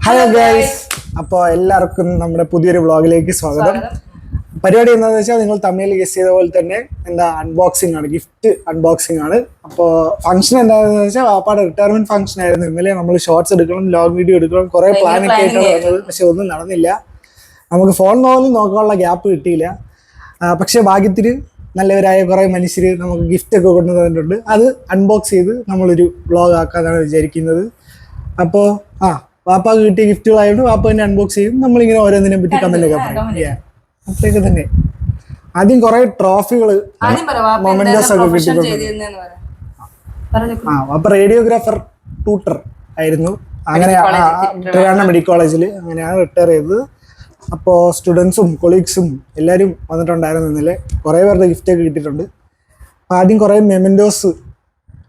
Hello guys, അപ്പോൾ എല്ലാവർക്കും നമ്മുടെ പുതിയൊരു വ്ളോഗിലേക്ക് സ്വാഗതം. പരിപാടി എന്താണെന്ന് വെച്ചാൽ നിങ്ങൾ തമ്മിൽ ഗസ് ചെയ്ത പോലെ തന്നെ അൺബോക്സിംഗ് ആണ്, ഗിഫ്റ്റ് അൺബോക്സിംഗ് ആണ്. അപ്പോൾ ഫംഗ്ഷൻ എന്താണെന്ന് വെച്ചാൽ വാപ്പാടെ റിട്ടയർമെന്റ് ഫംഗ്ഷൻ ആയിരുന്നു. ഇന്നലെ നമ്മൾ ഷോർട്സ് എടുക്കണം, ലോങ് വീഡിയോ എടുക്കണം, കുറേ പ്ലാൻ ഒക്കെ ആയിട്ടാണ് വന്നത്. പക്ഷെ ഒന്നും നടന്നില്ല. നമുക്ക് ഫോൺ പോലും നോക്കാനുള്ള ഗ്യാപ്പ് കിട്ടിയില്ല. പക്ഷെ ഭാഗ്യത്തിന് നല്ലവരായ കുറേ മനുഷ്യർ നമുക്ക് ഗിഫ്റ്റ് ഒക്കെ കൊണ്ടുവന്നിട്ടുണ്ട്. അത് അൺബോക്സ് ചെയ്ത് നമ്മളൊരു വ്ളോഗ് ആക്കാനാണ് വിചാരിക്കുന്നത്. അപ്പോൾ വാപ്പാക്ക് കിട്ടിയ ഗിഫ്റ്റുകളായതുകൊണ്ട് വാപ്പ തന്നെ അൺബോക്സ് ചെയ്യും. നമ്മളിങ്ങനെ ഓരോന്നിനെ പറ്റി കമന്റ് ഒക്കെ പറയും. അത്രയൊക്കെ തന്നെ. ആദ്യം കുറെ ട്രോഫികൾ, മൊമെന്റോസ് ഒക്കെ കിട്ടിയിട്ടുണ്ട്. വാപ്പ റേഡിയോഗ്രാഫർ ട്യൂട്ടർ ആയിരുന്നു. അങ്ങനെ ട്രിവാൻഡ്രം മെഡിക്കൽ കോളേജിൽ അങ്ങനെയാണ് റിട്ടയർ ചെയ്തത്. അപ്പോൾ സ്റ്റുഡൻസും കൊളീഗ്സും എല്ലാവരും വന്നിട്ടുണ്ടായിരുന്നു ഇന്നലെ. കുറേ പേരുടെ ഗിഫ്റ്റ് ഒക്കെ കിട്ടിയിട്ടുണ്ട്. ആദ്യം കുറേ മെമെന്റോസ്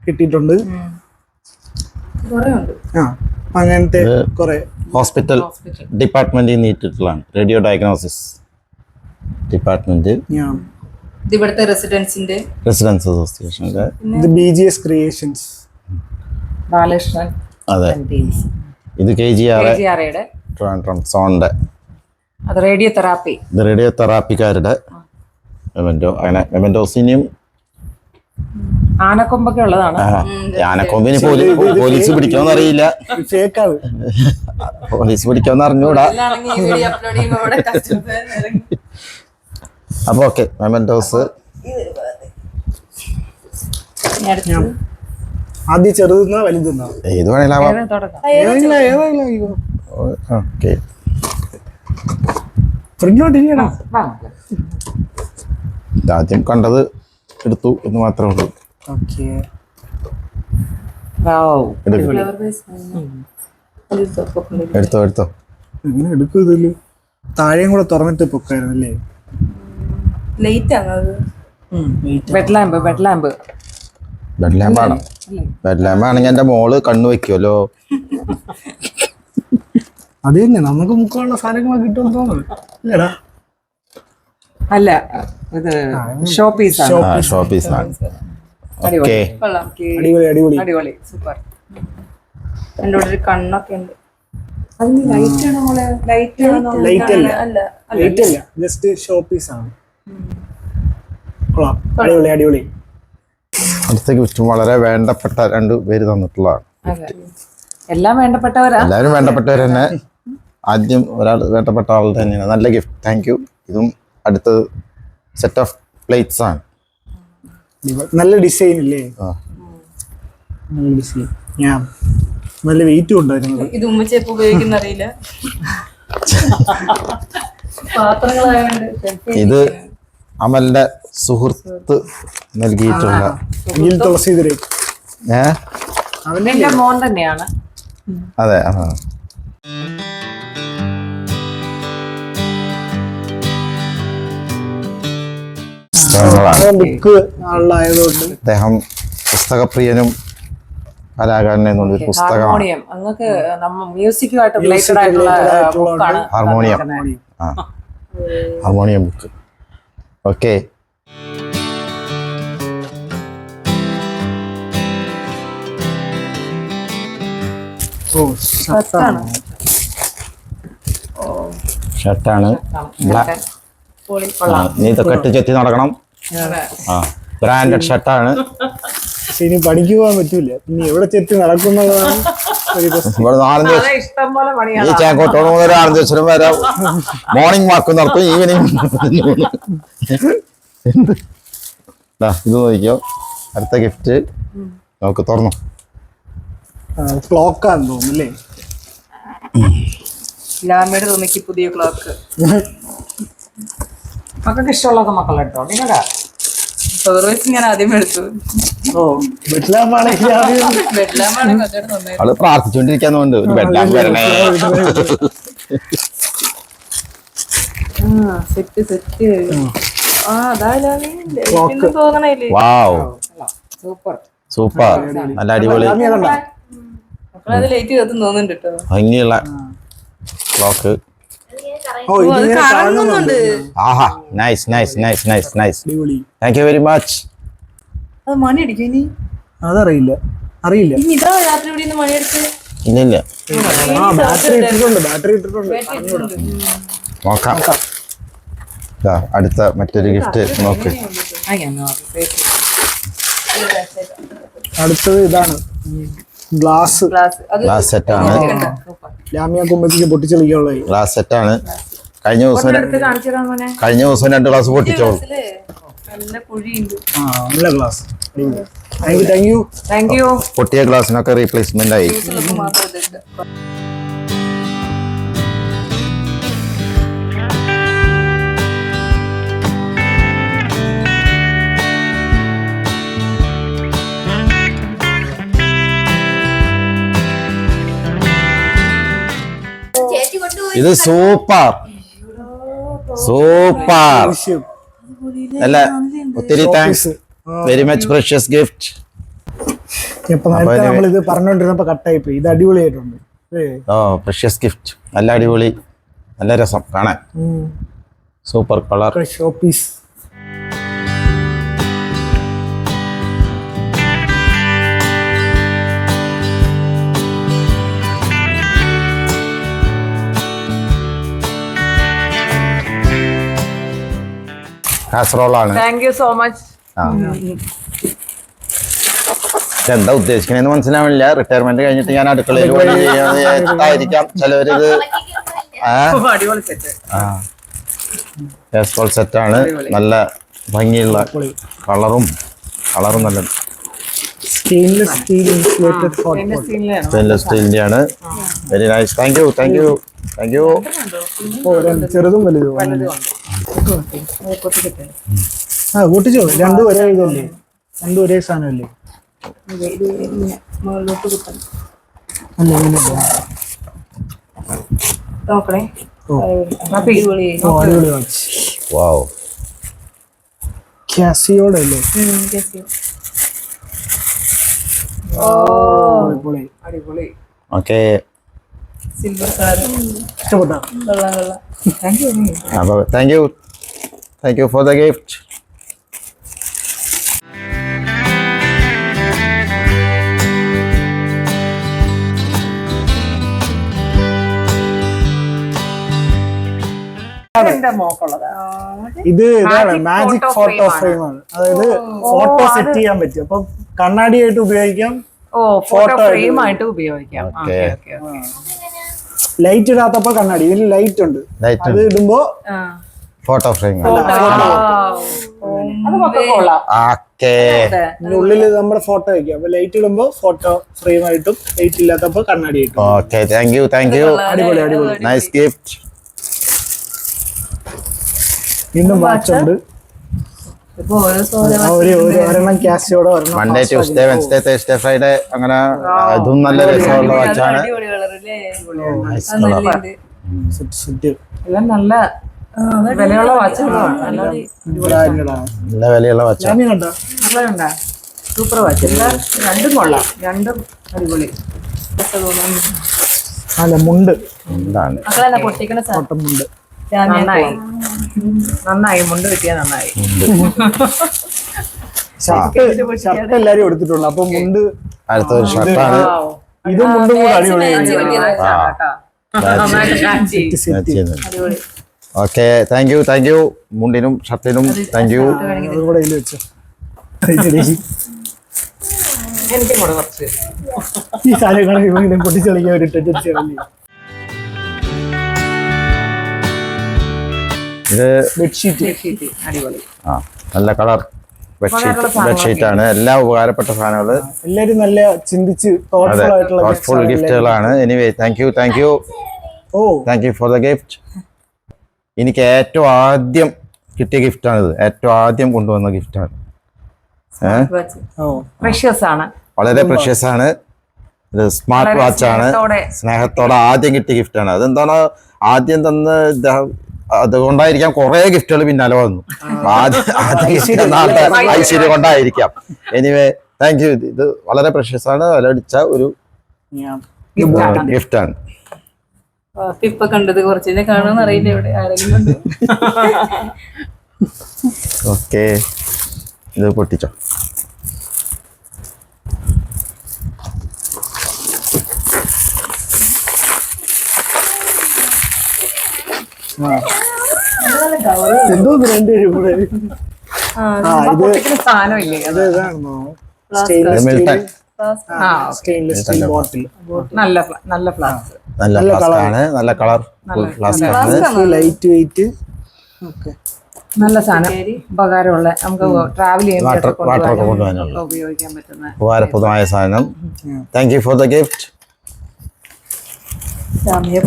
കിട്ടിയിട്ടുണ്ട്. അങ്ങനത്തെ കുറെ ഹോസ്പിറ്റൽ ഡിപ്പാർട്ട്മെന്റിൽ നീട്ടിട്ടുള്ളതാണ്. റേഡിയോ ഡയഗ്നോസിസ് ഡിപ്പാർട്ട്മെന്റ്, ഇവിടുത്തെ റെസിഡൻസ് അസോസിയേഷന്റെ BGS ക്രിയേഷൻസ് ബാലകൃഷ്ണൻ. അതെ, ഇത് KGR ട്രിവാൻഡ്രം സോണിന്റെ. അത് റേഡിയോ തെറാപ്പി, ഇത് റേഡിയോ തെറാപ്പിക്കാരുടെ മെമെന്റോ. അങ്ങനെ മെമെന്റോസിനും ആനക്കൊമ്പൊക്കെ ഉള്ളതാണ്. ആനക്കൊമ്പിന് പോലീസ് പിടിക്കുമെന്ന് അറിയില്ല, പോലീസ് പിടിക്കുമെന്ന് അറിഞ്ഞൂടാ. അപ്പൊ ഓക്കെ, മെമെന്റോസ്. ആദ്യം ചെറുതെന്നാ വലുതെന്നാ ഏത് വേണേലാവാം. ഓക്കെ, ആദ്യം കണ്ടത് എടുത്തു എന്ന് മാത്രമേ ഉള്ളൂ. എടുത്തോ എങ്ങനെ എടുക്കും ഇതില്? താഴെയും കൂടെ തുറന്നിട്ട് പൊക്കായിരുന്നല്ലേ? ബെഡ് ലാമ്പാണോ? ബെഡ് ലാമ്പാണെങ്കിൽ എന്റെ മോള് കണ്ണു വെക്കുമല്ലോ. അത് തന്നെ, നമുക്ക് മുക്കാനുള്ള സാധനങ്ങളൊക്കെ കിട്ടുമെന്ന് തോന്നുന്നു. ഇല്ലടാ, അല്ല, ഇത് ഷോ പീസാണ്. ഓക്കെ, അടിപൊളി, സൂപ്പർ. എൻ്റെ കൂടെ ഒരു കണ്ണൊക്കെ ഉണ്ട്. അതിന് ലൈറ്റ് ആണോ മോളെ? ലൈറ്റ് അല്ല, ജസ്റ്റ് ഷോ പീസ് ആണ്. അടിപൊളി. അടുത്ത ഗിഫ്റ്റ് വളരെ വേണ്ടപ്പെട്ട 2 പേര് തന്നിട്ടുള്ളതാണ്. എല്ലാം വേണ്ടപ്പെട്ടവരാ, എല്ലാവരും വേണ്ടപ്പെട്ടവർ തന്നെ. ആദ്യം ഒരാൾ വേണ്ടപ്പെട്ട ആൾ തന്നെയാണ്. നല്ല ഗിഫ്റ്റ്, താങ്ക് യു. ഇതും അടുത്തത് സെറ്റ് ഓഫ് പ്ലേറ്റ്സ് ആണ്. നല്ല ഡിസൈൻ ഇല്ലേ? നല്ല വെയിറ്റും ഉണ്ടായിരുന്നു. ഇത് ഉമ്മച്ചേപ്പ് ഉപയോഗിക്കുന്ന അറിയില്ല. ഇത് അമലിന്റെ സുഹൃത്ത് നൽകിയിട്ടുള്ള തുളസീധരൻ. അവന്റെ മോൻ തന്നെയാണ്. അതെ, ബുക്ക് ആളായതുകൊണ്ട് അദ്ദേഹം പുസ്തകപ്രിയനും കലാകാരനും. പുസ്തകം, ഹാർമോണിയം ബുക്ക്. ഓക്കെ, ഷർട്ടാണ്. നീ ഇതൊക്കെ ഇട്ട് ചെത്തി നടക്കണം. ബ്രാൻഡഡ് ഷർട്ടാണ്. ഇനി പണിക്ക് പോകാൻ പറ്റൂല, ഇനി എവിടെ ചെത്തി നടക്കുന്നതാണ്. ഈ ചേക്കോട്ടോട് മുതൽ 4 ദിവസം വരെ മോർണിംഗ് വാക്ക് നടത്തും, ഈവനിങ്. ഇത് നോക്കിയോ, അടുത്ത ഗിഫ്റ്റ് നമുക്ക് തുറന്നു. ക്ലോക്കാന്ന് തോന്നുന്നല്ലേ? ലാമയുടെ തുണിക്ക് പുതിയ ക്ലോക്ക്. മക്കൾക്ക് ഇഷ്ടമുള്ളതൊക്കെ മക്കളെ കേട്ടോ. നിങ്ങളുടെ ഞാൻ ആദ്യം എടുത്തു. അവള് പ്രാർത്ഥിച്ചോണ്ടിരിക്കാന്നുണ്ട് ഒരു ബെഡ് ലാമ്പ് വരണേ. സൂപ്പർ, നല്ല അടിപൊളി ഭംഗിയുള്ള clock. Aaha, nice. Thank you very much. അതറിയില്ല. ഇല്ല ബാറ്ററി ഇട്ടിട്ടുണ്ട് നോക്കാം. ദാ, അടുത്ത മറ്റൊരു ഗിഫ്റ്റ് നോക്ക്. അടുത്തത് ഇതാണ് ഗ്ലാസ് ഗ്ലാസ് സെറ്റാണ്. ലാമിയ കുമ്പത്തിക്ക് പൊട്ടിച്ചെളിക്കാനുള്ള ഗ്ലാസ് സെറ്റാണ്. കഴിഞ്ഞ ദിവസം 2 ഗ്ലാസ് പൊട്ടിച്ചോളൂ. നല്ല ഗ്ലാസ്. Thank you. പൊട്ടിയ ഗ്ലാസിനൊക്കെ റീപ്ലേസ്മെന്റ് ആയി. ഇത് സൂപ്പർ അല്ല, ഒത്തിരി thanks. Very much precious gift. ഇപ്പൊ നേരത്തെ നമ്മളിത് പറഞ്ഞോണ്ടിരുന്നപ്പോ കട്ടായി പോയി. ഇത് അടിപൊളിയായിട്ടുണ്ട്. Oh, precious gift. നല്ല അടിപൊളി, നല്ല രസം കാണാൻ. Super colour. Show piece. കാസറോളാണ്. Thank you so much. എന്താ ഉദ്ദേശിക്കണെന്ന് മനസ്സിലാവില്ല. റിട്ടയർമെന്റ് കഴിഞ്ഞിട്ട് ഞാൻ അടുക്കളയിൽ ആയിരിക്കാം ചിലവരിത്. കാസറോൾ സെറ്റാണ്. നല്ല ഭംഗിയുള്ള കളറും നല്ല സ്റ്റെയിൻലെസ് സ്റ്റീലിന്റെ ആണ്. Very nice. Thank you. ചെറുതും വലുതും. കൂട്ടിച്ചോ. രണ്ടും ഒരേ ഇതല്ലേ? രണ്ടും ഒരേ സാധനമല്ലേ? അടിപൊളി വാച്ച്. വാവ്. കാസിയോടെ അല്ലേ? അടിപൊളി. ഓക്കെ, സിൽവർ കളർ ഇഷ്ടപ്പെട്ടോ? Thank you for the gift. ഇത് ഇതാണ് മാജിക് ഫോട്ടോ ഫ്രെയിം ആണ്. അതായത് ഫോട്ടോ സെറ്റ് ചെയ്യാൻ പറ്റും. അപ്പൊ കണ്ണാടിയായിട്ട് ഉപയോഗിക്കാം. ഫോട്ടോ ഫ്രെയിം ആയിട്ട് ഉപയോഗിക്കാം. ലൈറ്റ് ഇടാത്തപ്പോ കണ്ണാടി. ഇതിൽ ലൈറ്റ് ഉണ്ട്. അത് ഇടുമ്പോ ഫോട്ടോ ഫ്രെയിം. ഉള്ളില് നമ്മുടെ ഫോട്ടോ വെക്കാം. അപ്പൊ ലൈറ്റ് ഇടുമ്പോ ഫോട്ടോ ഫ്രെയിം ആയിട്ടും ലൈറ്റ് ഇല്ലാത്തപ്പോ കണ്ണാടി ആയിട്ടും. Okay, thank you. അടിപൊളി. Nice gift. വീണ്ടും വാച്ച് ഉണ്ട്. ഒരെണ്ണം കാസിയോടെ, Monday, Tuesday, Wednesday, Thursday, Friday അങ്ങനെ. അതും നല്ല രസമുള്ള വാച്ചാണ്. എല്ലാം നല്ല വിലയുള്ള വാച്ചുകളാണ്. നല്ല വിലയുള്ള വാച്ചാണ്. Super watch. എല്ലാം രണ്ടും കൊള്ളാം. രണ്ടും അടിപൊളി. അല്ല, മുണ്ട്. എന്താണ് പൊട്ടിക്കണ മുണ്ട്. നന്നായി. മുണ്ട് കിട്ടിയാ നന്നായി. ഷർട്ട് എല്ലാരും എടുത്തിട്ടുണ്ട്. അപ്പൊ മുണ്ട് അടുത്തൊരു ഷർട്ടാണ്. ഇത് മുണ്ടും കൂടെ അടിപൊളിയായി. Okay, thank you. മുണ്ടിനും ഷർട്ടിനും താങ്ക് യു. അതുകൂടെ ഇതിൽ വെച്ചോ. എനിക്കും കൂടെ കുറച്ച് ഈ സാധനങ്ങളെ പൊട്ടിച്ചളിക്കാൻ ഒരു ടെൻഡൻസിയാണല്ലേ. ഇത് ബെഡ്ഷീറ്റ്. അടിപൊളി. നല്ല കളർ ബെഡ്ഷീറ്റ് ആണ്. എല്ലാം ഉപകാരപ്പെട്ട സാധനങ്ങള്. എല്ലാരും നല്ല ചിന്തിച്ച് തോട്ട്ഫുൾ ഗിഫ്റ്റുകളാണ്. Anyway, thank you for the gift. എനിക്ക് ഏറ്റവും ആദ്യം കിട്ടിയ ഗിഫ്റ്റാണിത്. ഏറ്റവും ആദ്യം കൊണ്ടുവന്ന ഗിഫ്റ്റാണ്. വളരെ പ്രഷ്യസ് ആണ്. ഇത് സ്മാർട്ട് വാച്ച് ആണ്. സ്നേഹത്തോടെ ആദ്യം കിട്ടിയ ഗിഫ്റ്റാണ്. അതെന്താണ് ആദ്യം തന്ന് അതുകൊണ്ടായിരിക്കാം കുറെ ഗിഫ്റ്റുകൾ പിന്നാലെ വന്നു. ഐശ്വര്യം കൊണ്ടായിരിക്കാം. Anyway, thank U. ഇത് വളരെ പ്രഷ്യസ് ആണ്. വിലടിച്ച ഒരു ഗിഫ്റ്റാണ്. ഇപ്പൊ കണ്ടത് കുറച്ചിനെ കാണുമെന്ന് അറിയില്ല. ഇവിടെ ആരെങ്കിലും ഓക്കെ, ഇത് പൊട്ടിച്ചോ. എന്തോ രണ്ടുപേരും കൂടെ സാധനം ഇല്ലേ അത് ഇതാണോ stainless Milton stainless steel bottle നല്ല ഫ്ലാസ്ക്. നല്ല ഫ്ലാസ്ക് ആണ്, നല്ല കളർ ഫ്ലാസ്ക് ആണ്. Light weight. ഓക്കെ, നല്ല സാധനം, ഉപകാരമുള്ള നമുക്ക് ട്രാവൽ വാട്ടർ ഒക്കെ ചെയ്യുമ്പോൾ കൊണ്ടുപോകാനുള്ള ഉപയോഗിക്കാൻ പറ്റുന്ന ഉപകാരപ്രദമായ സാധനം. Thank you for the gift.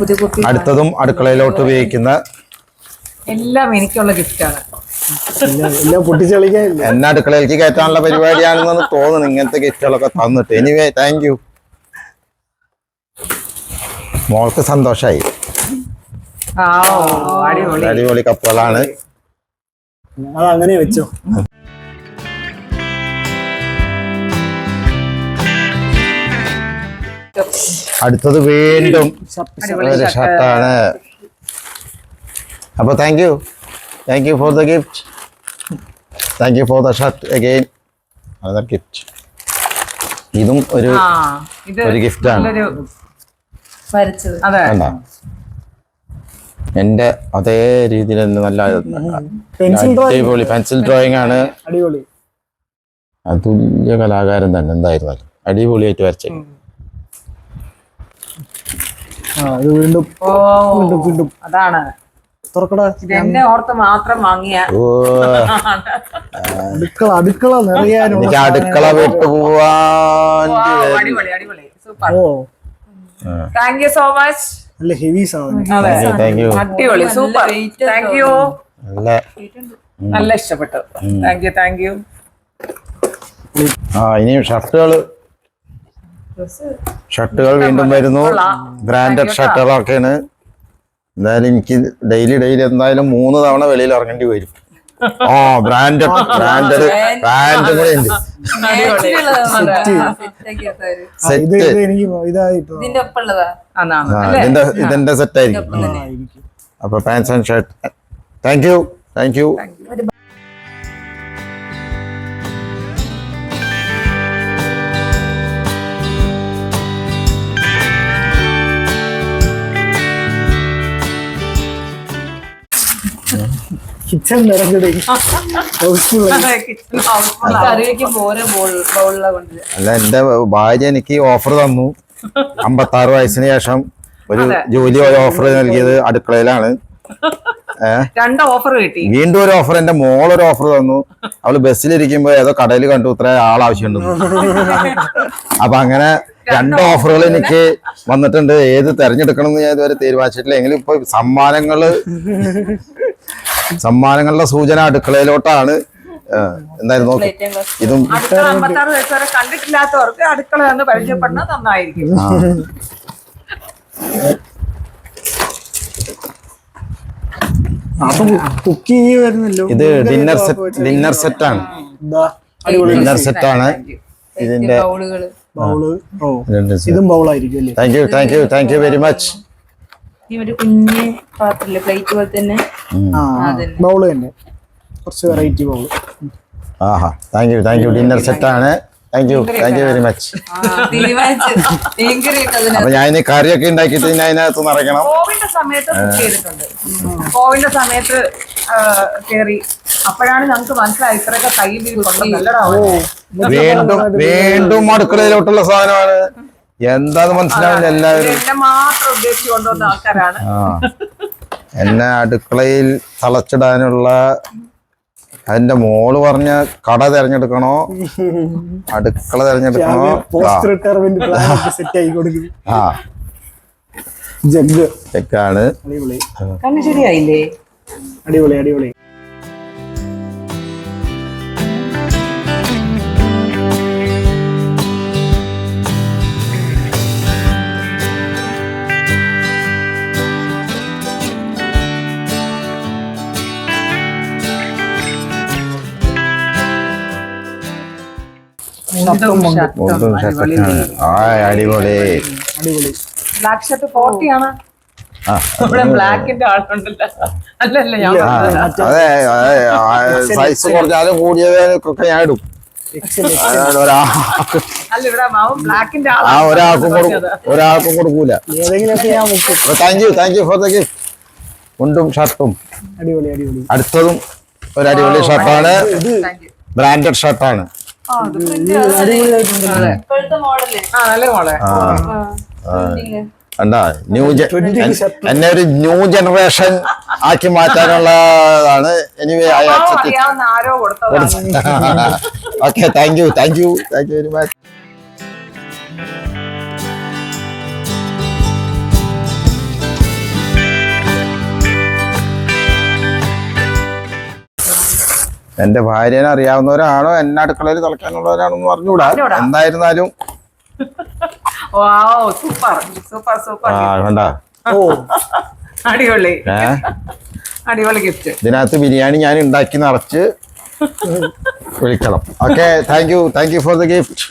പുതിയ കുട്ടി. അടുത്തതും അടുക്കളയിലോട്ട് ഉപയോഗിക്കുന്ന, എല്ലാം എനിക്കുള്ള ഗിഫ്റ്റാണ്. എല്ലാം പൊട്ടിച്ചളിക്കാനില്ല. എന്നെ അടുക്കളയിലേക്ക് കയറ്റാനുള്ള പരിപാടിയാണെന്ന് തോന്നുന്നു ഇങ്ങനത്തെ ഗിഫ്റ്റുകളൊക്കെ തന്നിട്ട്. Anyway thank U. മോൾക്ക് സന്തോഷായി. അടിപൊളി. അടിപൊളി കപ്പുകളാണ്. അത് അങ്ങനെ വെച്ചോ. അടുത്തത് വീണ്ടും ഒരു ഷർട്ടാണ്. അപ്പൊ thank you for the gift. Thank you for the shirt again. Another gift. ഇതും ഒരു ഗിഫ്റ്റാണ്. വരച്ചത്. അതെ. കണ്ടോ? എന്റെ അതേ രീതിയിൽ തന്നെ നല്ല അടിപൊളി പെൻസിൽ ഡ്രോയിങ് ആണ്. അടിപൊളി. അതുല്യ കലാകാരൻ തന്നെ എന്തായിരുന്നാലും അടിപൊളിയായിട്ട് വരച്ചേ. ഇത് വീണ്ടും വീണ്ടും അതാണ് തുറക്കടാ. എന്നെ ഓർത്ത് മാത്രം വാങ്ങിയ അടുക്കള നിറയാനുള്ള. എനിക്ക് അടുക്കള വിട്ടു പോവാൻ. അടിപൊളി super. Thank you so much. നല്ല ഹെവി സാധനം. Thank you. അടിപൊളി സൂപ്പർ. Thank you. നല്ല ഇഷ്ടപ്പെട്ടു. Thank you. ഇനിയും ഷർട്ടുകൾ വീണ്ടും വരുന്നു. ബ്രാൻഡഡ് ഷർട്ടുകളൊക്കെയാണ്. എന്തായാലും എനിക്ക് ഡെയിലി എന്തായാലും 3 തവണ വെളിയിൽ ഇറങ്ങേണ്ടി വരും. ബ്രാൻഡ് കൂടെ ഉണ്ട്. സെറ്റ് ഇതിന്റെ സെറ്റ് ആയിരിക്കും. അപ്പൊ pants and shirt. Thank you. Kitchen നിറഞ്ഞിടേ. അല്ല, എന്റെ ഭാര്യ എനിക്ക് ഓഫർ തന്നു. 56 വയസ്സിന് ശേഷം ഒരു ഓഫർ നൽകിയത് അടുക്കളയിലാണ്. 2 ഓഫർ കിട്ടി. വീണ്ടും ഒരു ഓഫർ. എന്റെ മോളൊരു ഓഫർ തന്നു. അവള് ബസ്സിലിരിക്കുമ്പോ ഏതോ കടയിൽ കണ്ടു ഇത്ര ആവശ്യമുണ്ടെന്ന്. അപ്പൊ അങ്ങനെ 2 ഓഫറുകൾ എനിക്ക് വന്നിട്ടുണ്ട്. ഏത് തെരഞ്ഞെടുക്കണം എന്ന് ഞാൻ ഇതുവരെ തീരുമാനിച്ചിട്ടില്ല. എങ്കിലും ഇപ്പൊ സമ്മാനങ്ങളുടെ സൂചന അടുക്കളയിലോട്ടാണ്. എന്തായാലും നോക്കി ഇതും. 56 വയസ്സ് വരെ കണ്ടിട്ടില്ലാത്തവർക്ക് അടുക്കള എന്ന് പരിചയപ്പെടുന്നത് നന്നായിരിക്കും. കുക്കിംഗ് വരുന്നല്ലോ. ഇത് ഡിന്നർ സെറ്റ് ആണ്. ഡിന്നർ സെറ്റ് ആണ് ഇതിന്റെ. ഇതും ബൗളായിരിക്കും അല്ലേ? Thank you very much. ഒരു കുഞ്ഞ് പാത്രല്ലേ, പ്ലേറ്റ് പോലെ തന്നെ. ബൗള് തന്നെ, കുറച്ച് variety bowl. Thank you. Dinner set ആണ്. Thank you very much. അപ്പൊ ഞാൻ ഇനി കറിയൊക്കെ ഉണ്ടാക്കിയിട്ട് അതിനകത്ത് നിറയ്ക്കണം. കോവിഡിന്റെ സമയത്ത് കുക്ക് ചെയ്തിട്ടുണ്ട്. കോവിഡിന്റെ സമയത്ത് കേറി. അപ്പോഴാണ് ഞങ്ങൾക്ക് മനസ്സിലായി ഇത്രയൊക്കെ കയ്യിൽ വീണ്ടും അടുക്കളയിലോട്ടുള്ള സാധനമാണ്. എന്താന്ന് മനസ്സിലാവില്ല എല്ലാവരും. എന്നെ മാത്രം ഉദ്ദേശിച്ച് കൊണ്ടുവന്ന ആൾക്കാരാണ്. എന്നെ അടുക്കളയിൽ തളച്ചിടാനുള്ള. അതിന്റെ മോള് പറഞ്ഞ കട തെരഞ്ഞെടുക്കണോ അടുക്കള തെരഞ്ഞെടുക്കണോ? ജഗ്ഗാണ്. ശരിയായില്ലേ? അടിപൊളി. അടിപൊളി. ബ്ലാക്ക് ഷർട്ട് 40 ആണ്. ബ്ലാക്കിന്റെ ആളുണ്ടല്ലോ. അല്ലല്ല, അതെ സൈസ് കുറഞ്ഞാലും കൂടിയതൊക്കെ ഞാൻ ഇടും. ബ്ലാക്കിന്റെ ഒരാൾക്കും കൊടുക്കൂല. Thank you for the gift. മുണ്ടും ഷർട്ടും. അടിപൊളി അടിപൊളി. അടുത്തതും ഒരു അടിപൊളി ഷർട്ടാണ്, താങ്ക് യു. ബ്രാൻഡഡ് ഷർട്ടാണ്. ഇപ്പോഴത്തെ മോഡല് നല്ല മോളെ കണ്ടാ എന്നെ ഒരു ന്യൂ ജനറേഷൻ ആക്കി മാറ്റാനുള്ളതാണ്. എനിവേ അറിയാവുന്ന ആരോ കൊടുത്തതാണ്. Okay, thank you very much. എന്റെ ഭാര്യനെ അറിയാവുന്നവരാണോ എന്നെ അടുക്കളയിൽ തിളക്കാനുള്ളവരാണെന്ന് പറഞ്ഞുകൂടാ. എന്തായിരുന്നാലും സൂപ്പർ സൂപ്പർ സൂപ്പർ. കണ്ടാ ഓ അടിപൊളി അടിപൊളി ഗിഫ്റ്റ്. ഇതിനകത്ത് ബിരിയാണി ഞാൻ ഉണ്ടാക്കി നിറച്ച് വിളിക്കണം. Okay, thank you for the gift.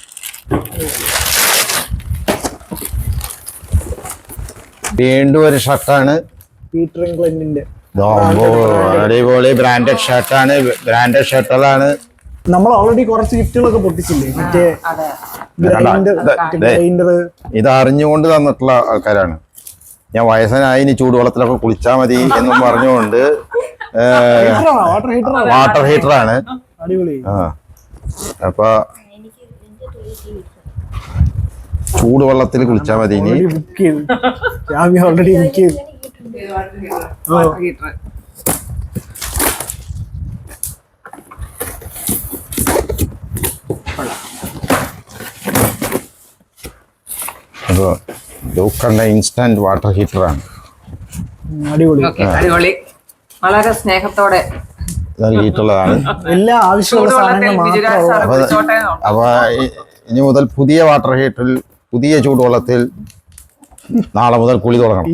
വീണ്ടും ഒരു ഷർട്ടാണ്, പീറ്റർ ഇംഗ്ലണ്ടിന്റെ. അടിപൊളി ബ്രാൻഡഡ് ഷർട്ടാണ്, ബ്രാൻഡഡ് ഷർട്ടുകളാണ്. നമ്മൾ ഓൾറെഡി കുറച്ച് ഗിഫ്റ്റുകളൊക്കെ പൊട്ടിച്ചില്ലേ, മറ്റേ ഗ്രൈൻഡർ. ഇത് അറിഞ്ഞുകൊണ്ട് തന്നിട്ടുള്ള ആൾക്കാരാണ്. ഞാൻ വയസ്സനായി ഇനി ചൂടുവെള്ളത്തിലൊക്കെ കുളിച്ചാൽ മതി എന്നും പറഞ്ഞുകൊണ്ട് വാട്ടർ ഹീറ്ററാണ്. അടിപൊളി. അപ്പൊ ചൂടുവെള്ളത്തിൽ കുളിച്ചാൽ മതി ഇനി. ബുക്ക് ചെയ്തു, ഓൾറെഡി ബുക്ക് ചെയ്തു. അപ്പൊ ലൂക്കറിന്റെ ഇൻസ്റ്റന്റ് വാട്ടർ ഹീറ്ററാണ്. അടിപൊളി അടിപൊളി. വളരെ സ്നേഹത്തോടെ നൽകിയിട്ടുള്ളതാണ്. എല്ലാ ആവശ്യമുള്ള സാധനങ്ങൾ മാത്രമേ. അപ്പൊ ഇനി മുതൽ പുതിയ വാട്ടർ ഹീറ്ററിൽ പുതിയ ചൂടുവെള്ളത്തിൽ നാളെ മുതൽ കുളി തുടങ്ങണം.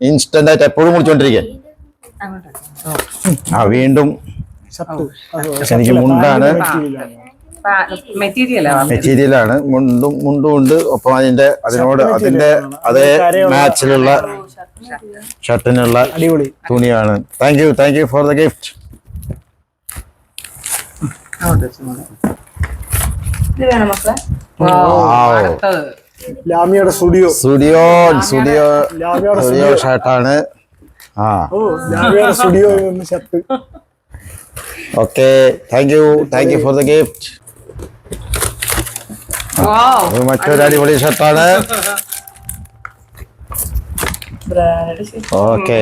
ഇൻസ്റ്റന്റ് ആയിട്ട് എപ്പോഴും കുളിച്ചോണ്ടിരിക്കാൻ. വീണ്ടും എനിക്ക് മുണ്ടാണ്, മെറ്റീരിയലാണ്. മുണ്ടും ഉണ്ട്. ഒപ്പം അതിന്റെ അതേ മാച്ചിലുള്ള ഷർട്ടിനുള്ള തുണിയാണ്. Thank you for the gift. ലാമിയുടെ സ്റ്റുഡിയോ ഷർട്ടാണ്. ലാമിയുടെ studio shirt. Okay, thank you for the gift. മറ്റൊരു അടിപൊളി ഷർട്ടാണ്. Okay,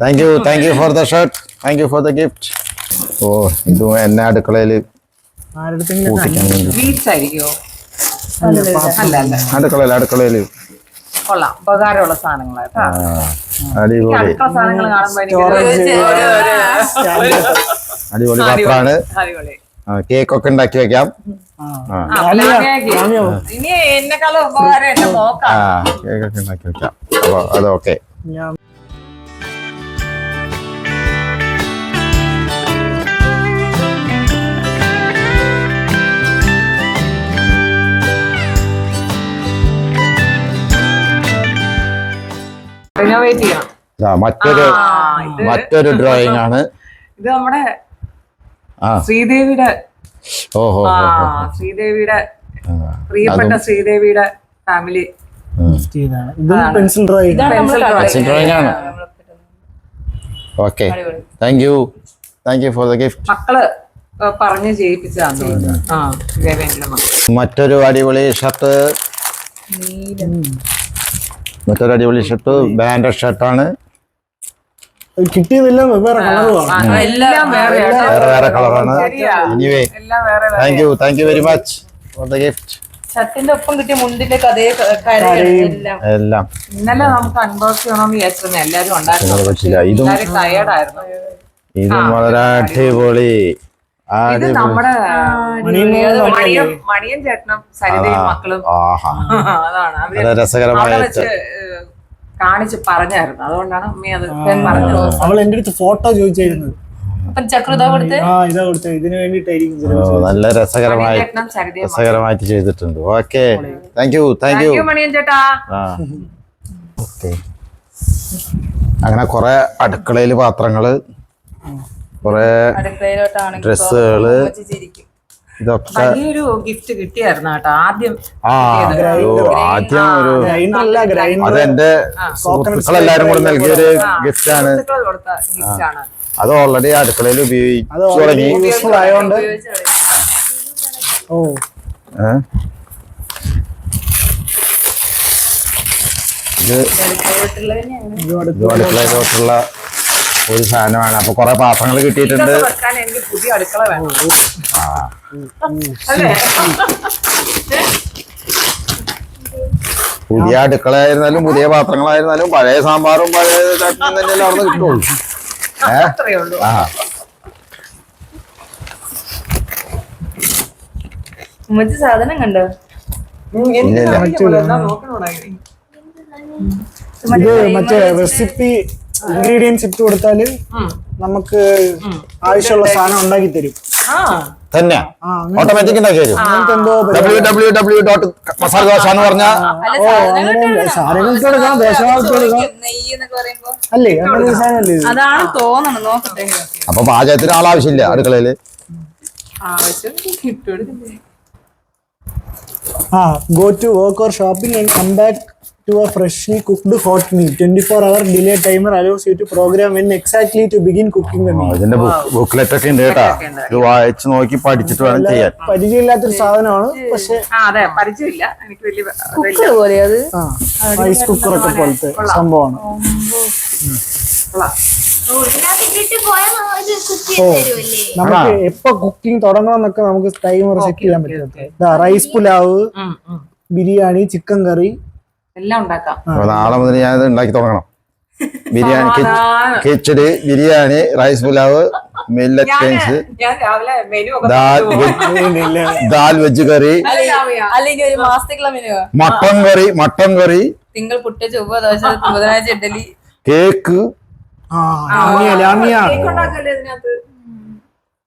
thank you for the shirt. Thank you for the gift. ഓ, ഇതും എന്നെ അടുക്കളയിൽ അടുക്കളയിൽ കൊള്ളാം. ഉപകാരമുള്ള സാധനങ്ങളാ. അടിപൊളി അടിപൊളി പാത്രമാണ്. കേക്കൊക്കെ ഉണ്ടാക്കി വെക്കാം. ഇനി എന്നെക്കാളും ഉപകാരം എന്റെ നോക്കാം. കേക്കൊക്കെ ഉണ്ടാക്കി വെക്കാം. അപ്പൊ അതൊക്കെ റിനോവേറ്റ് ചെയ്യണം. മറ്റൊരു ഡ്രോയിങ് ആണ്. ഇത് നമ്മുടെ ശ്രീദേവിയുടെ പ്രിയപ്പെട്ട ശ്രീദേവിയുടെ ഫാമിലി. പെൻസിൽ ഡ്രോയിങ് ആണ്. Okay, thank you for the gift. മക്കള് പറഞ്ഞ് ചെയ്യിപ്പിച്ചതാണ്. മറ്റൊരു അടിപൊളി ഷർട്ട്, ബ്രാൻഡഡ് ഷർട്ടാണ്. കിട്ടിയതെല്ലാം വേറെ കളറുമാണ്. വേറെ കളറാണ്. Anyway, thank you very much for the gift. ഷർട്ടിന്റെ ഒപ്പം കിട്ടിയ മുണ്ടിന്റെ എല്ലാം ഇന്നലെ നമുക്ക് അൺബോക്സ് ചെയ്യണമെന്ന് വിചാരിച്ചിരുന്നു. എല്ലാരും ഉണ്ടായിരുന്നു. ടയർഡായിരുന്നു. ഇതും വളരെ അടിപൊളി. ഇത് നമ്മുടെ മണിയൻ ചേട്ടനും സരിതയും മക്കളും. അതാണ് വളരെ രസകരമായിട്ട് കാണിച്ച് പറഞ്ഞായിരുന്നു. അതുകൊണ്ടാണ് അമ്മ അത് പറഞ്ഞത്. അവൾ എന്റെ അടുത്ത് ഫോട്ടോ ചോദിച്ചായിരുന്നു. ഇതിനു വേണ്ടിട്ടായിരിക്കും. നല്ല രസകരമായിട്ട് ചെയ്തിട്ടുണ്ട്. ഓക്കെ, താങ്ക് യു മണിയൻ ചേട്ടാ. അങ്ങനെ കുറെ അടുക്കളയില് പാത്രങ്ങള്, കുറെ ഡ്രസ്സുകള്, ഇതൊക്കെ വലിയൊരു ഗിഫ്റ്റ് കിട്ടിയായിരുന്നു കേട്ടോ ആദ്യം. ആദ്യം ഒരു ഗ്രൈൻഡർ അല്ല, ഗ്രൈൻഡർ അതെന്റെ സുഹൃത്തുക്കളെല്ലാരും കൂടെ നൽകിയൊരു ഗിഫ്റ്റ് ആണ്. കൊടുത്ത ഗിഫ്റ്റ് ആണ്. അത് ഓൾറെഡി അടുക്കളയിൽ ഉപയോഗിച്ചു തുടങ്ങി. യൂസ്ഫുൾ ആയതുകൊണ്ട് ഓ ഇത് അടുക്കളയിലോട്ടുള്ള ഒരു സാധനമാണ്. അപ്പൊ കൊറേ പാത്രങ്ങൾ കിട്ടിയിട്ടുണ്ട്. എനിക്ക് പുതിയ അടുക്കള വേണം. അല്ലേ? പുതിയ അടുക്കളയായിരുന്നാലും പുതിയ പാത്രങ്ങളായിരുന്നാലും പഴയ സാമ്പാറും പഴയ ചട്നിയും തന്നെയല്ലേ അവിടെ കിട്ടുള്ളൂ. അത്രേ ഉള്ളൂ. ആ ഉമ്മച്ചി സാധനം കണ്ടോ? ഇത് മറ്റേ റെസിപ്പി ഇൻഗ്രീഡിയൻസ് ഇട്ട് കൊടുത്താല് നമുക്ക് ആവശ്യമുള്ള സാധനം ഉണ്ടാക്കി തരും. തന്നെ ഓട്ടോമാറ്റിക് ഉണ്ടാക്കി തരും. www.masala.dosha എന്ന് പറഞ്ഞ സാധനങ്ങൾ ഇട്ട് കൊടുക്കാം, ദേശവാളത്ത് കൊടുക്കാം അല്ലേ? അങ്ങനെ ഒരു സാധനമല്ലേ ഇത്? അതാണ് തോന്നണം. നോക്കട്ടെ. അപ്പൊ പാചകത്തിന് ആളാവശ്യമില്ല അടുക്കളയില്. ആവശ്യം കിട്ടും. Go to work or shopping and come back to a freshly cooked hot meal. 24-hour delay timer allows you to program when exactly to begin cooking the meal. ഇതിന്റെ ബുക്ക്ലെറ്റ് ഒക്കെ ഉണ്ട് കേട്ടാ. ഇത് വായിച്ചു നോക്കി പഠിച്ചിട്ട് വേണം ചെയ്യാൻ. പരിചയമില്ലാത്തൊരു സാധനമാണ്, പക്ഷെ അതെ പരിചയമില്ല. എനിക്ക് വലിയ റൈസ് കുക്കർ ഒക്കെ പോലത്തെ സംഭവമാണ്. നമുക്ക് എപ്പോ കുക്കിംഗ് തുടങ്ങണം എന്നൊക്കെ നമുക്ക് ടൈമർ സെറ്റ് ചെയ്യാൻ പറ്റും. Rice pulao, biryani, chicken curry എല്ലാം ഉണ്ടാക്കാം. നാളെ മുതൽ ഞാൻ ഇത് ഉണ്ടാക്കി തുടങ്ങണം. Biryani, khichdi, biryani, rice pulao, millet beans, ഞാൻ രാവിലെ മെനു ദാൽ വെജ് കറി, അല്ലെങ്കിൽ ഒരു മാസത്തേക്കുള്ള മെനു, മട്ടൻ കറി, തിങ്കൾ പുട്ട്, ചൊവ്വ ദോശ, ബുധനാഴ്ച ഇഡലി, കേക്ക്.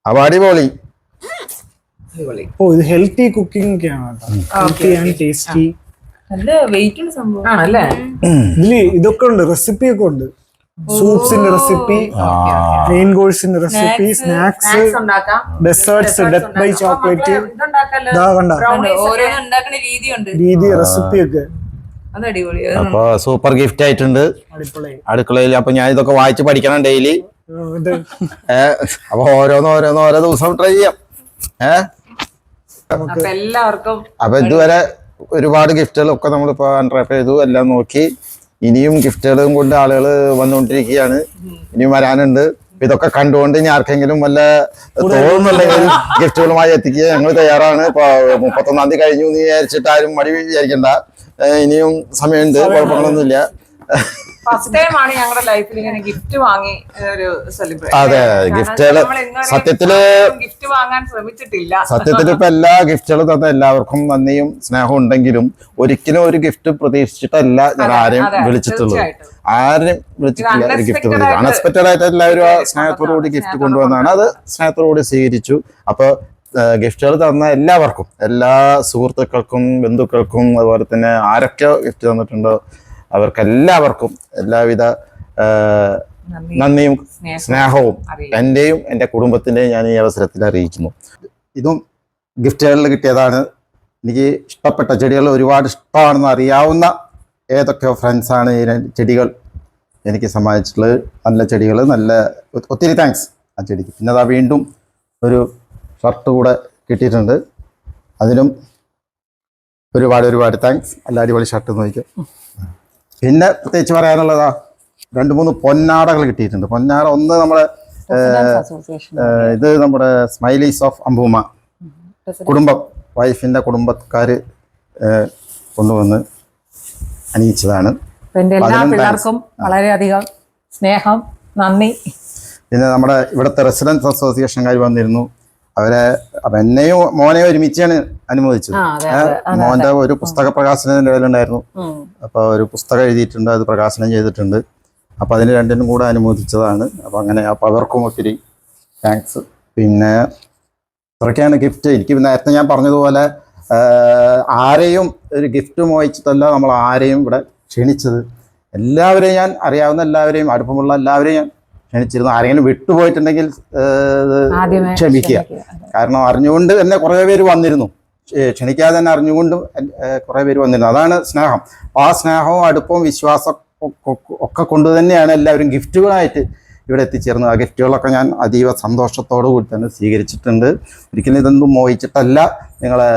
അപ്പൊ അടിപൊളി. ഓ, ഇത് ഹെൽത്തി കുക്കിംഗ് ഒക്കെയാണ് കേട്ടോ. Healthy and tasty. നല്ല വെയിറ്റ് ഉള്ള സംഭവം ആണല്ലേ. ഇതില് ഇതൊക്കെ ഉണ്ട്, റെസിപ്പി ഒക്കെ ഉണ്ട്. സൂപ്സിന്റെ റെസിപ്പി, മെയിൻ കോഴ്സിന്റെ recipe, snacks, desserts, death by chocolate, രീതി, റെസിപ്പി ഒക്കെ. അപ്പൊ സൂപ്പർ ഗിഫ്റ്റ് ആയിട്ടുണ്ട് അടുക്കളയിൽ. അപ്പൊ ഞാൻ ഇതൊക്കെ വായിച്ച് പഠിക്കണം ഡെയിലി. അപ്പൊ ഓരോ ദിവസം ട്രൈ ചെയ്യാം. എല്ലാവർക്കും അപ്പൊ ഇതുവരെ ഒരുപാട് ഗിഫ്റ്റുകളൊക്കെ നമ്മളിപ്പോ അൺറാപ്പ് ചെയ്തു, എല്ലാം നോക്കി. ഇനിയും ഗിഫ്റ്റുകളും കൊണ്ട് ആളുകൾ വന്നുകൊണ്ടിരിക്കുകയാണ്. ഇനിയും വരാനുണ്ട്. ഇതൊക്കെ കണ്ടുകൊണ്ട് ഇനി ആർക്കെങ്കിലും വല്ല തോന്നുന്നുണ്ടെങ്കിൽ ഗിഫ്റ്റുകളുമായി എത്തിക്കുക ഞങ്ങൾ തയ്യാറാണ്. ഇപ്പൊ 31-ാം തീയതി കഴിഞ്ഞു എന്ന് വിചാരിച്ചിട്ട് ആരും മടി വിചാരിക്കണ്ട. ഇനിയും സമയമുണ്ട്, കുഴപ്പങ്ങളൊന്നുമില്ല. ഫസ്റ്റ് ടൈം ആണ് ഞങ്ങളുടെ ലൈഫിൽ ഇങ്ങനെ ഗിഫ്റ്റ് വാങ്ങി ഒരു സെലിബ്രേഷൻ. അതെ, ഗിഫ്റ്റുകള് ഗിഫ്റ്റ് വാങ്ങാൻ ശ്രമിച്ചിട്ടില്ല. സത്യത്തിൽ ഇപ്പൊ എല്ലാ ഗിഫ്റ്റുകളും തന്ന എല്ലാവർക്കും നന്ദിയും സ്നേഹവും ഉണ്ടെങ്കിലും ഒരിക്കലും ഒരു ഗിഫ്റ്റ് പ്രതീക്ഷിച്ചിട്ടല്ല ഞാൻ ആരെയും വിളിച്ചിട്ടുള്ളൂ. ആരും വിളിച്ചിട്ടില്ല ഒരു ഗിഫ്റ്റ് പ്രതീക്ഷിച്ചു. അൺഎക്സ്പെക്ടഡ് ആയിട്ട് എല്ലാവരും ആ സ്നേഹത്തോടുകൂടി ഗിഫ്റ്റ് കൊണ്ടുവന്നാണ്. അത് സ്നേഹത്തോടുകൂടി സ്വീകരിച്ചു. അപ്പൊ ഗിഫ്റ്റുകൾ തന്ന എല്ലാവർക്കും, എല്ലാ സുഹൃത്തുക്കൾക്കും, ബന്ധുക്കൾക്കും, അതുപോലെ തന്നെ ആരൊക്കെ ഗിഫ്റ്റ് തന്നിട്ടുണ്ടോ അവർക്കെല്ലാവർക്കും എല്ലാവിധ നന്ദിയും സ്നേഹവും എന്റെയും എന്റെ കുടുംബത്തിന്റെയും ഞാൻ ഈ അവസരത്തിൽ അറിയിക്കുന്നു. ഇതും ഗിഫ്റ്റുകളിൽ കിട്ടിയതാണ്. എനിക്ക് ഇഷ്ടപ്പെട്ട ചെടികൾ ഒരുപാട് ഇഷ്ടമാണെന്ന് അറിയാവുന്ന ഏതൊക്കെയോ ഫ്രണ്ട്സാണ് ഈ ചെടികൾ എനിക്ക് സമ്മാനിച്ചിട്ടുള്ളത്. നല്ല ചെടികൾ, നല്ല ഒത്തിരി താങ്ക്സ് ആ ചെടിക്ക്. പിന്നെ അതാ വീണ്ടും ഒരു ഷർട്ട് കൂടെ കിട്ടിയിട്ടുണ്ട്. അതിനും ഒരുപാട് താങ്ക്സ്. നല്ല അടിപൊളി ഷർട്ട് നോക്കിയോ. പിന്നെ പ്രത്യേകിച്ച് പറയാനുള്ളതാ 2-3 പൊന്നാടകൾ കിട്ടിയിട്ടുണ്ട്. പൊന്നാട ഒന്ന് നമ്മുടെ ഇത് നമ്മുടെ സ്മൈലീസ് ഓഫ് അമ്പൂമ കുടുംബം, വൈഫിന്റെ കുടുംബക്കാര് കൊണ്ടുവന്ന് അണിയിച്ചതാണ്. എല്ലാ പിള്ളേർക്കും വളരെയധികം സ്നേഹം, നന്ദി. പിന്നെ നമ്മുടെ ഇവിടുത്തെ റെസിഡൻസ് അസോസിയേഷൻകാർ വന്നിരുന്നു. അപ്പൊ എന്നെയും മോനെയും ഒരുമിച്ചാണ് അനുമോദിച്ചത്. മോന്റെ ഒരു പുസ്തക പ്രകാശനം ലെവലുണ്ടായിരുന്നു. അപ്പൊ ഒരു പുസ്തകം എഴുതിയിട്ടുണ്ട്, അത് പ്രകാശനം ചെയ്തിട്ടുണ്ട്. അപ്പൊ അതിന് രണ്ടിനും കൂടെ അനുമോദിച്ചതാണ്. അപ്പൊ അപ്പൊ അവർക്കും ഒത്തിരി താങ്ക്സ്. പിന്നെ ഇത്രയൊക്കെയാണ് ഗിഫ്റ്റ്. എനിക്ക് നേരത്തെ ഞാൻ പറഞ്ഞതുപോലെ ആരെയും ഒരു ഗിഫ്റ്റ് മോഹിച്ചിട്ടല്ല നമ്മൾ ആരെയും ഇവിടെ ക്ഷണിച്ചത്. എല്ലാവരെയും ഞാൻ അറിയാവുന്ന എല്ലാവരെയും, അടുപ്പമുള്ള എല്ലാവരെയും ഞാൻ ക്ഷണിച്ചിരുന്നു. ആരെങ്കിലും വിട്ടുപോയിട്ടുണ്ടെങ്കിൽ ആദ്യമേ ക്ഷമിക്കുക. കാരണം അറിഞ്ഞുകൊണ്ട് തന്നെ കുറേ പേര് വന്നിരുന്നു, ക്ഷണിക്കാതെ തന്നെ അറിഞ്ഞുകൊണ്ടും കുറേ പേര് വന്നിരുന്നു. അതാണ് സ്നേഹം. ആ സ്നേഹവും അടുപ്പവും വിശ്വാസം ഒക്കെ കൊണ്ട് തന്നെയാണ് എല്ലാവരും ഗിഫ്റ്റുകളായിട്ട് ഇവിടെ എത്തിച്ചേർന്നത്. ആ ഗിഫ്റ്റുകളൊക്കെ ഞാൻ അതീവ സന്തോഷത്തോടു കൂടി തന്നെ സ്വീകരിച്ചിട്ടുണ്ട്. ഒരിക്കലും ഇതൊന്നും മോഹിച്ചിട്ടല്ല നിങ്ങളെ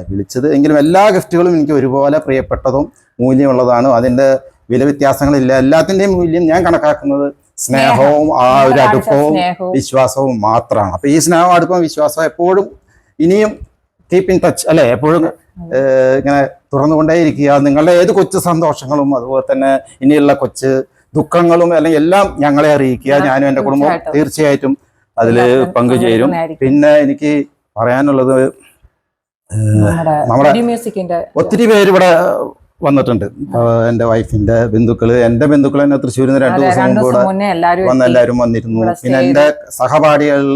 വിളിച്ചത്. എങ്കിലും എല്ലാ ഗിഫ്റ്റുകളും എനിക്ക് ഒരുപോലെ പ്രിയപ്പെട്ടതും മൂല്യമുള്ളതാണ്. അതിൻ്റെ വില വ്യത്യാസങ്ങളില്ല. എല്ലാത്തിൻ്റെയും മൂല്യം ഞാൻ കണക്കാക്കുന്നത് സ്നേഹവും ആ ഒരു അടുപ്പവും വിശ്വാസവും മാത്രമാണ്. അപ്പൊ ഈ സ്നേഹവും അടുപ്പവും വിശ്വാസവും എപ്പോഴും ഇനിയും കീപ്പ് ഇൻ ടച്ച് അല്ലെ, എപ്പോഴും ഇങ്ങനെ തുറന്നുകൊണ്ടേയിരിക്കുക. നിങ്ങളുടെ ഏത് കൊച്ചു സന്തോഷങ്ങളും അതുപോലെ തന്നെ ഇനിയുള്ള കൊച്ചു ദുഃഖങ്ങളും അല്ലെങ്കിൽ എല്ലാം ഞങ്ങളെ അറിയിക്കുക. ഞാനും എൻ്റെ കുടുംബം തീർച്ചയായിട്ടും അതിൽ പങ്കുചേരും. പിന്നെ എനിക്ക് പറയാനുള്ളത് നമ്മുടെ ഒത്തിരി പേര് ഇവിടെ വന്നിട്ടുണ്ട്. എൻ്റെ വൈഫിന്റെ ബന്ധുക്കള്, എൻ്റെ ബന്ധുക്കൾ തന്നെ തൃശ്ശൂരിൽ നിന്ന് 2 ദിവസം മുമ്പ് ഇവിടെ വന്ന് എല്ലാവരും വന്നിരുന്നു. പിന്നെ എൻ്റെ സഹപാഠികളിൽ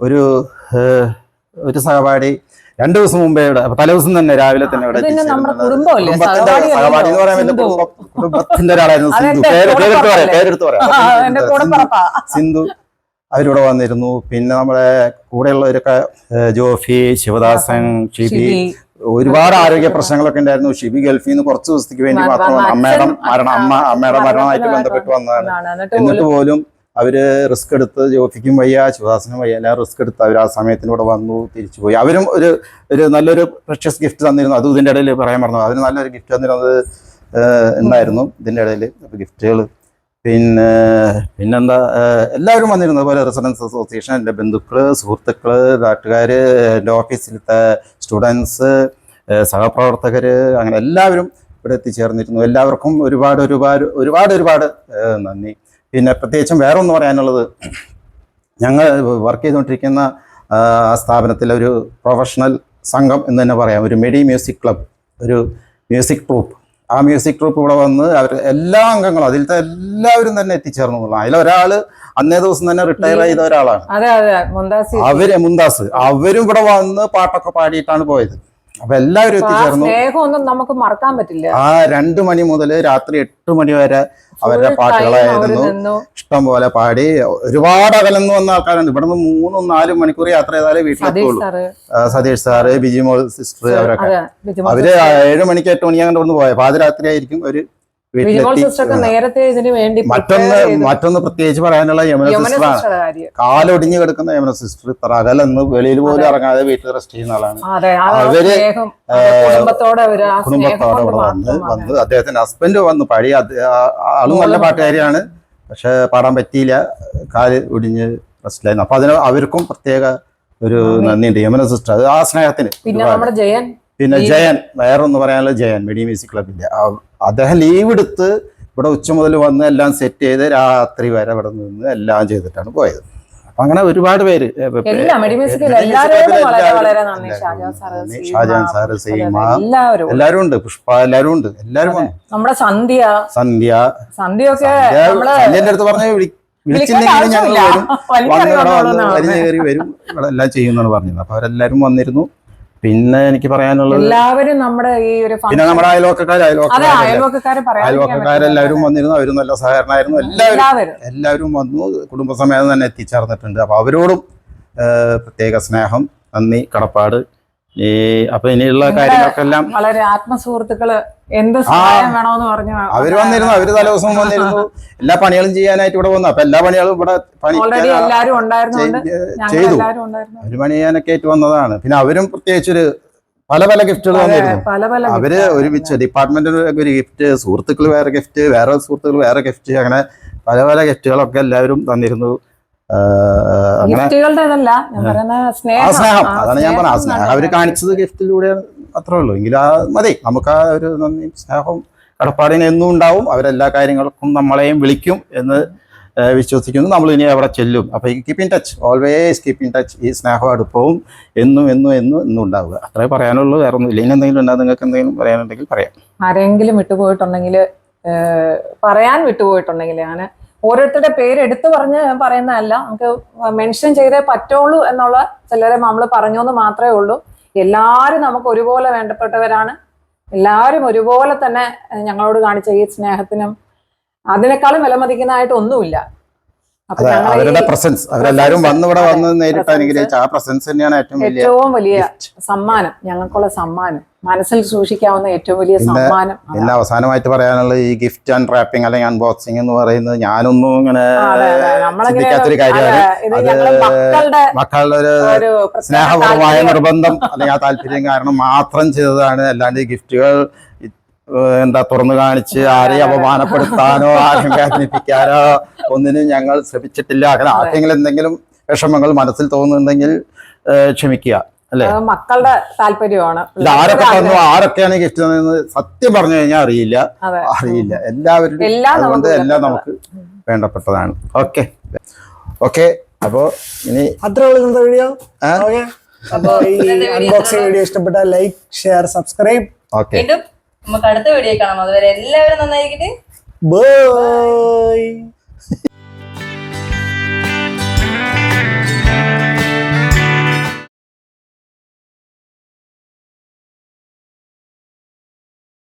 ഒരു സഹപാഠി 2 ദിവസം മുമ്പേ ഇവിടെ, തലേദിവസം തന്നെ രാവിലെ തന്നെ ഇവിടെ കുടുംബത്തിന്റെ സഹപാഠി എന്ന് പറയാൻ പറ്റില്ല, കുടുംബത്തിന്റെ ഒരാളായിരുന്നു പേരെടുത്ത് പറയാം, സിന്ധു. അവരിവിടെ വന്നിരുന്നു. പിന്നെ നമ്മുടെ കൂടെയുള്ളവരൊക്കെ ജോഫി, ശിവദാസൻ, ഷിബി, ഒരുപാട് ആരോഗ്യ പ്രശ്നങ്ങളൊക്കെ ഉണ്ടായിരുന്നു. ഷിബി ഗൾഫിൽ നിന്ന് കുറച്ച് ദിവസത്തേക്ക് വേണ്ടി മാത്രമാണ് അമ്മയുടെ മരണമായിട്ട് ബന്ധപ്പെട്ട് വന്നതാണ്. എന്നിട്ട് പോലും അവര് റിസ്ക് എടുത്ത്, ജോഫിക്കും വയ്യ, ശിവദാസനും വയ്യ, എല്ലാം റിസ്ക് എടുത്ത് അവർ ആ സമയത്തിന് ഇവിടെ വന്നു, തിരിച്ചുപോയി. അവരും ഒരു നല്ലൊരു പ്രഷ്യസ് ഗിഫ്റ്റ് തന്നിരുന്നു. അതും ഇതിൻ്റെ ഇടയിൽ പറയാൻ പറഞ്ഞു. അതിന് നല്ലൊരു ഗിഫ്റ്റ് തന്നിരുന്നത് ഉണ്ടായിരുന്നു ഇതിൻ്റെ ഇടയിൽ. അപ്പോൾ ഗിഫ്റ്റുകൾ പിന്നെന്താ എല്ലാവരും വന്നിരുന്നു. അതുപോലെ റെസിഡൻസ് അസോസിയേഷൻ, എൻ്റെ ബന്ധുക്കള്, സുഹൃത്തുക്കള്, നാട്ടുകാര്, എൻ്റെ ഓഫീസിലത്തെ സ്റ്റുഡൻസ്, സഹപ്രവർത്തകര്, അങ്ങനെ എല്ലാവരും ഇവിടെ എത്തിച്ചേർന്നിരുന്നു. എല്ലാവർക്കും ഒരുപാട് നന്ദി. പിന്നെ പ്രത്യേകിച്ചും വേറെ ഒന്ന് പറയാനുള്ളത്, ഞങ്ങൾ വർക്ക് ചെയ്തുകൊണ്ടിരിക്കുന്ന സ്ഥാപനത്തിലെ ഒരു പ്രൊഫഷണൽ സംഘം എന്ന് തന്നെ പറയാം, ഒരു മെഡി മ്യൂസിക് ക്ലബ്, ഒരു മ്യൂസിക് ട്രൂപ്പ്. ആ മ്യൂസിക് ട്രൂപ്പ് ഇവിടെ വന്ന് അവർ എല്ലാ അംഗങ്ങളും അതിലത്തെ എല്ലാവരും തന്നെ എത്തിച്ചേർന്നു. അതിലൊരാള് അന്നേ ദിവസം തന്നെ റിട്ടയർ ചെയ്ത ഒരാളാണ്, മുന്താസ്. അവരും ഇവിടെ വന്ന് പാട്ടൊക്കെ പാടിയിട്ടാണ് പോയത്. അപ്പൊ എല്ലാവരും എത്തിച്ചേർന്നു. നമുക്ക് മറക്കാൻ പറ്റില്ല. ആ 2 മണി മുതൽ രാത്രി 8 മണി വരെ അവരുടെ പാട്ടുകളായിരുന്നു. ഇഷ്ടം പോലെ പാടി. ഒരുപാട് അകലെന്ന് വന്ന ആൾക്കാരുണ്ട്. ഇവിടെ നിന്ന് 3-4 മണിക്കൂർ യാത്ര ചെയ്താലേ വീട്ടിലെത്തുള്ളൂ. സതീഷ് സാറ്, ബിജിമോൾ സിസ്റ്റർ, അവരൊക്കെ അവര് 7 മണിക്ക് 8 മണി അങ്ങനെ വന്ന് പോയത്. പാതിരാത്രി ആയിരിക്കും ഒരു മറ്റൊന്ന് പ്രത്യേകിച്ച് പറയാനുള്ള യമന സിസ്റ്ററാണ്. കാലൊടിഞ്ഞു കിടക്കുന്ന യമന സിസ്റ്റർ. ഇത്ര അകലെന്ന് വെളിയിൽ പോലും ഇറങ്ങാതെ വീട്ടിൽ റെസ്റ്റ് ചെയ്യുന്ന ആളാണ്. അവര് കുടുംബത്തോടെ ഇവിടെ വന്ന് അദ്ദേഹത്തിന്റെ ഹസ്ബൻഡ് വന്ന് പാടി. ആളും നല്ല പാട്ടുകാരിയാണ്, പക്ഷെ പാടാൻ പറ്റിയില്ല, കാല് ഒടിഞ്ഞ് റെസ്റ്റിലായിരുന്നു. അപ്പൊ അതിന് അവർക്കും പ്രത്യേക ഒരു നന്ദിയുണ്ട് യമന സിസ്റ്റർ. അത് ആ സ്നേഹത്തിന്. പിന്നെ ജയൻ, വേറൊന്ന് പറയാനുള്ളത് ജയൻ, മെഡി മ്യൂസിക് ക്ലബിന്റെ അദ്ദേഹം ലീവ് എടുത്ത് ഇവിടെ ഉച്ച മുതൽ വന്ന് എല്ലാം സെറ്റ് ചെയ്ത് രാത്രി വരെ ഇവിടെ നിന്ന് എല്ലാം ചെയ്തിട്ടാണ് പോയത്. അപ്പൊ അങ്ങനെ ഒരുപാട് പേര്, ഷാജാൻ സാറ്, സീമ, എല്ലാരും ഉണ്ട്, പുഷ്പ, എല്ലാരും ഉണ്ട്. എല്ലാരും നമ്മുടെ സന്ധ്യയൊക്കെ എന്റെ അടുത്ത് പറഞ്ഞ വിളിച്ചില്ലെങ്കിൽ ഞങ്ങൾ വരും, ഇവിടെ എല്ലാം ചെയ്യുന്നാണ് പറഞ്ഞത്. അപ്പൊ അവരെല്ലാരും വന്നിരുന്നു. പിന്നെ എനിക്ക് പറയാനുള്ളത് എല്ലാവരും നമ്മുടെ ഈ ഒരു പിന്നെ നമ്മുടെ അയൽവക്കക്കാരെല്ലാവരും വന്നിരുന്നു. അവരും നല്ല സഹകരണമായിരുന്നു. എല്ലാവരും വന്നു, കുടുംബസമേതം തന്നെ എത്തിച്ചേർന്നിട്ടുണ്ട്. അപ്പൊ അവരോടും പ്രത്യേക സ്നേഹം, നന്ദി, കടപ്പാട്. അപ്പൊ ഇനിയുള്ള കാര്യങ്ങൾക്കെല്ലാം വളരെ ആത്മസുഹൃത്തുക്കള് എന്ത് സഹായം വേണമെന്ന് പറഞ്ഞു അവര് വന്നിരുന്നു. അവര് തലേദിവസം വന്നിരുന്നു, എല്ലാ പണികളും ചെയ്യാനായിട്ട് ഇവിടെ വന്നു. അപ്പൊ എല്ലാ പണികളും ഇവിടെ ചെയ്തു. 1 മണി ചെയ്യാനൊക്കെ ആയിട്ട് വന്നതാണ്. പിന്നെ അവരും പ്രത്യേകിച്ചൊരു പല ഗിഫ്റ്റുകൾ വന്നിരുന്നു. അവര് ഒരുമിച്ച് ഡിപ്പാർട്ട്മെന്റിന് ഒരു ഗിഫ്റ്റ്, സുഹൃത്തുക്കൾ വേറെ ഗിഫ്റ്റ്, വേറെ സുഹൃത്തുക്കൾ വേറെ ഗിഫ്റ്റ്, അങ്ങനെ പല ഗിഫ്റ്റുകളൊക്കെ എല്ലാവരും തന്നിരുന്നു. സ്നേഹം, അതാണ് ഞാൻ പറഞ്ഞത്. സ്നേഹം അവര് കാണിച്ചത് ഗിഫ്റ്റിലൂടെ അത്രേ ഉള്ളൂ. എങ്കിലും മതി. നമുക്ക് ആ ഒരു നന്ദി, സ്നേഹവും കടപ്പാടിന് എന്നും ഉണ്ടാവും. അവരെല്ലാ കാര്യങ്ങൾക്കും നമ്മളെയും വിളിക്കും എന്ന് വിശ്വസിക്കുന്നു. നമ്മൾ ഇനി അവിടെ ചെല്ലും. അപ്പൊ keep in touch, always keep in touch. ഈ സ്നേഹവും അടുപ്പവും എന്നും ഉണ്ടാവുക. അത്രേ പറയാനുള്ളൂ. വേറെ ഒന്നും ഇല്ല. ഇനി എന്തെങ്കിലും ഉണ്ടോ, നിങ്ങൾക്ക് എന്തെങ്കിലും പറയാനുണ്ടെങ്കിൽ പറയാം. ആരെങ്കിലും വിട്ടുപോയിട്ടുണ്ടെങ്കിൽ ഞാൻ ഓരോരുത്തരുടെ പേര് എടുത്തു പറയുന്നതല്ല, നമുക്ക് മെൻഷൻ ചെയ്തേ പറ്റുള്ളൂ എന്നുള്ള ചിലരെ നമ്മൾ പറഞ്ഞു എന്ന് മാത്രമേ ഉള്ളൂ. എല്ലാവരും നമുക്ക് ഒരുപോലെ വേണ്ടപ്പെട്ടവരാണ്. എല്ലാവരും ഒരുപോലെ തന്നെ ഞങ്ങളോട് കാണിച്ച ഈ സ്നേഹത്തിനും അതിനേക്കാളും വിലമതിക്കുന്നതായിട്ട് ഒന്നുമില്ല. അപ്പൊ അതെ, ഞങ്ങൾ അവരുടെ പ്രസൻസ് അവരെല്ലാരും വന്ന് ഇവിടെ വന്ന് നേരിട്ട് അനുഗ്രഹിച്ച ആ പ്രസൻസ് തന്നെയാണ് ഏറ്റവും വലിയ ഏറ്റവും വലിയ സമ്മാനം, ഞങ്ങൾക്കുള്ള സമ്മാനം, മനസ്സിൽ സൂക്ഷിക്കാവുന്ന ഏറ്റവും വലിയ സമ്മാനം. പിന്നെ അവസാനമായിട്ട് പറയാനുള്ളത് ഈ ഗിഫ്റ്റ് അൺറാപ്പിംഗ് അല്ലെങ്കിൽ അൺബോക്സിംഗ് എന്ന് പറയുന്നത് ഞാനൊന്നും ഇങ്ങനെ ചിന്തിക്കാത്തൊരു കാര്യമാണ്. അത് മക്കളുടെ ഒരു സ്നേഹപൂർവമായ നിർബന്ധം അല്ലെങ്കിൽ ആ താല്പര്യം കാരണം മാത്രം ചെയ്തതാണ്. അല്ലാണ്ട് ഈ ഗിഫ്റ്റുകൾ തുറന്നു കാണിച്ച് ആരെയും അപമാനപ്പെടുത്താനോ ആരെയും വേദനിപ്പിക്കാനോ ഒന്നിനും ഞങ്ങൾ ശ്രമിച്ചിട്ടില്ല. അങ്ങനെ ആർക്കെങ്കിലും എന്തെങ്കിലും വിഷമങ്ങൾ മനസ്സിൽ തോന്നുന്നുണ്ടെങ്കിൽ ക്ഷമിക്കുക, അല്ലെ? മക്കളുടെ താല്പര്യമാണ്. ഇത് ആരൊക്കെ തന്നു, ആരൊക്കെയാണ് ഗിഫ്റ്റ് തന്നത് സത്യം പറഞ്ഞു കഴിഞ്ഞാൽ അറിയില്ല. എല്ലാവരുടെയും അതുകൊണ്ട് എല്ലാം നമുക്ക് വേണ്ടപ്പെട്ടതാണ്. ഓക്കെ അപ്പോ ഇനി അത്ര വീഡിയോ. അപ്പൊ ഈ അൺബോക്സിംഗ് വീഡിയോ ഇഷ്ടപ്പെട്ടാൽ ലൈക്ക്, ഷെയർ, സബ്സ്ക്രൈബ്. ഓക്കെ, നമുക്ക് അടുത്ത വീഡിയോ കാണാം. അതുവരെ എല്ലാവരും നന്നായിരിക്കട്ടെ. ബൈ.